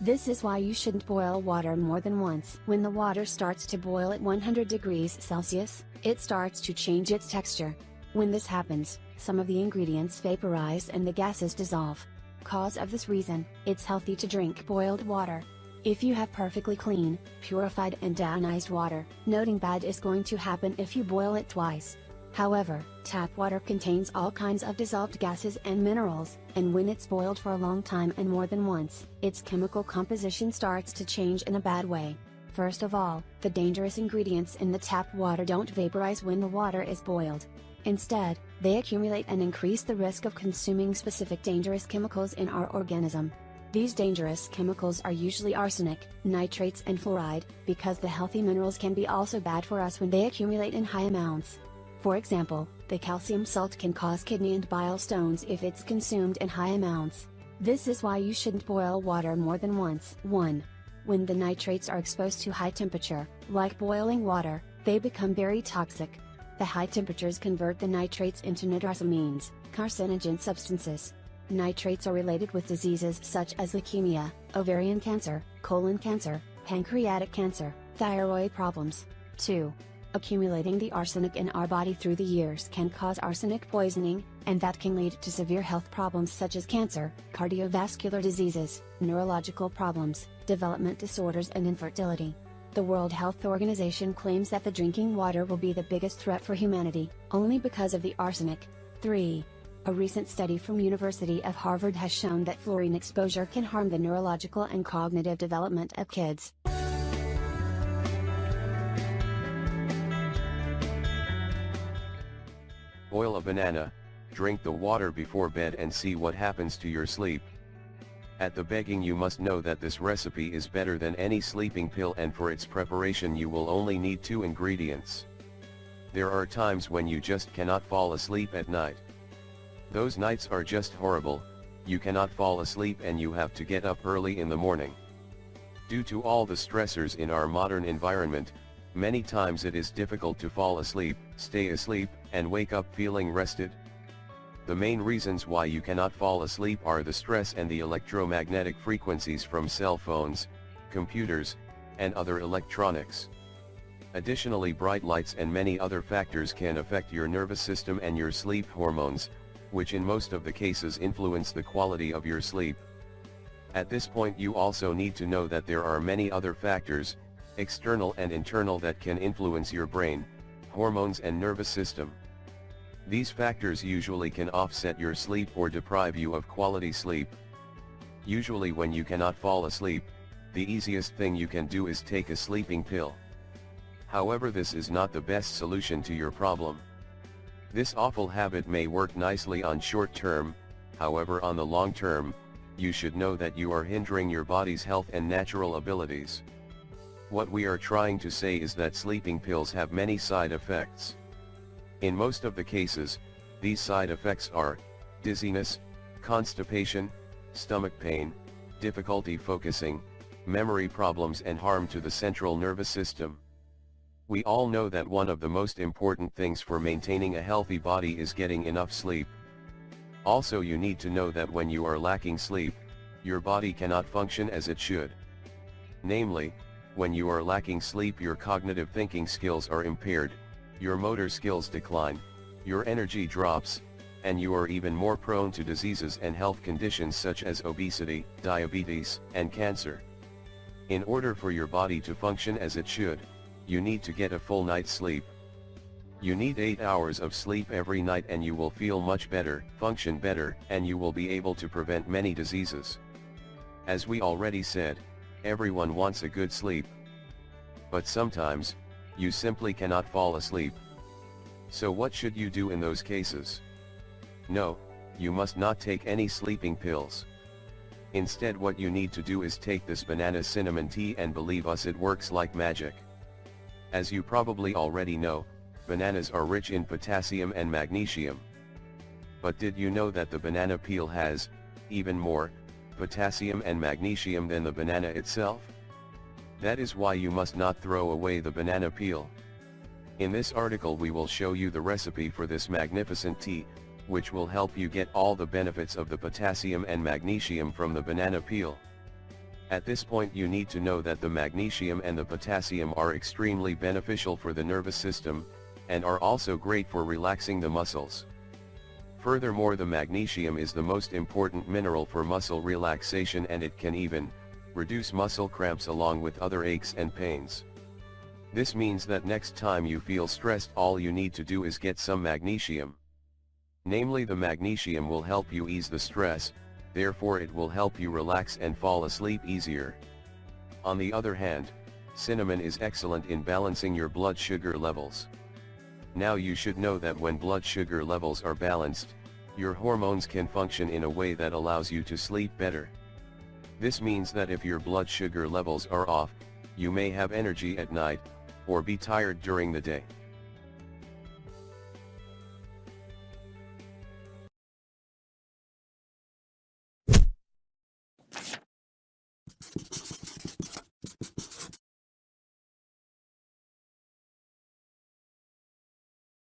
This is why you shouldn't boil water more than once. When the water starts to boil at 100 degrees Celsius, it starts to change its texture. When this happens, some of the ingredients vaporize and the gases dissolve. Cause of this reason, it's healthy to drink boiled water. If you have perfectly clean, purified and deionized water, nothing bad is going to happen if you boil it twice. However, tap water contains all kinds of dissolved gases and minerals, and when it's boiled for a long time and more than once, its chemical composition starts to change in a bad way. First of all, the dangerous ingredients in the tap water don't vaporize when the water is boiled. Instead, they accumulate and increase the risk of consuming specific dangerous chemicals in our organism. These dangerous chemicals are usually arsenic, nitrates and fluoride, because the healthy minerals can be also bad for us when they accumulate in high amounts. For example, the calcium salt can cause kidney and bile stones if it's consumed in high amounts. This is why you shouldn't boil water more than once. 1. When the nitrates are exposed to high temperature, like boiling water, they become very toxic. The high temperatures convert the nitrates into nitrosamines, carcinogen substances. Nitrates are related with diseases such as leukemia, ovarian cancer, colon cancer, pancreatic cancer, thyroid problems. 2. Accumulating the arsenic in our body through the years can cause arsenic poisoning, and that can lead to severe health problems such as cancer, cardiovascular diseases, neurological problems, development disorders and infertility. The World Health Organization claims that the drinking water will be the biggest threat for humanity, only because of the arsenic. 3. A recent study from University of Harvard has shown that fluorine exposure can harm the neurological and cognitive development of kids. Boil a banana, drink the water before bed and see what happens to your sleep. At the beginning you must know that this recipe is better than any sleeping pill, and for its preparation you will only need 2 ingredients. There are times when you just cannot fall asleep at night. Those nights are just horrible, you cannot fall asleep and you have to get up early in the morning. Due to all the stressors in our modern environment, many times it is difficult to fall asleep, stay asleep, and wake up feeling rested. The main reasons why you cannot fall asleep are the stress and the electromagnetic frequencies from cell phones, computers, and other electronics. Additionally, bright lights and many other factors can affect your nervous system and your sleep hormones, which in most of the cases influence the quality of your sleep. At this point you also need to know that there are many other factors, external and internal, that can influence your brain, hormones and nervous system. These factors usually can offset your sleep or deprive you of quality sleep. Usually when you cannot fall asleep, the easiest thing you can do is take a sleeping pill. However, this is not the best solution to your problem. This awful habit may work nicely on short term, however on the long term, you should know that you are hindering your body's health and natural abilities. What we are trying to say is that sleeping pills have many side effects. In most of the cases, these side effects are dizziness, constipation, stomach pain, difficulty focusing, memory problems and harm to the central nervous system. We all know that one of the most important things for maintaining a healthy body is getting enough sleep. Also, you need to know that when you are lacking sleep, your body cannot function as it should. Namely, when you are lacking sleep, your cognitive thinking skills are impaired, your motor skills decline, your energy drops, and you are even more prone to diseases and health conditions such as obesity, diabetes, and cancer. In order for your body to function as it should, you need to get a full night's sleep. You need 8 hours of sleep every night and you will feel much better, function better, and you will be able to prevent many diseases. As we already said, everyone wants a good sleep. But sometimes, you simply cannot fall asleep. So what should you do in those cases? No, you must not take any sleeping pills. Instead, what you need to do is take this banana cinnamon tea, and believe us, it works like magic. As you probably already know, bananas are rich in potassium and magnesium. But did you know that the banana peel has, even more, potassium and magnesium than the banana itself? That is why you must not throw away the banana peel. In this article we will show you the recipe for this magnificent tea, which will help you get all the benefits of the potassium and magnesium from the banana peel. At this point you need to know that the magnesium and the potassium are extremely beneficial for the nervous system, and are also great for relaxing the muscles. Furthermore, the magnesium is the most important mineral for muscle relaxation, and it can even reduce muscle cramps along with other aches and pains. This means that next time you feel stressed, all you need to do is get some magnesium. Namely, the magnesium will help you ease the stress, therefore it will help you relax and fall asleep easier. On the other hand, cinnamon is excellent in balancing your blood sugar levels. Now you should know that when blood sugar levels are balanced, your hormones can function in a way that allows you to sleep better. This means that if your blood sugar levels are off, you may have energy at night, or be tired during the day.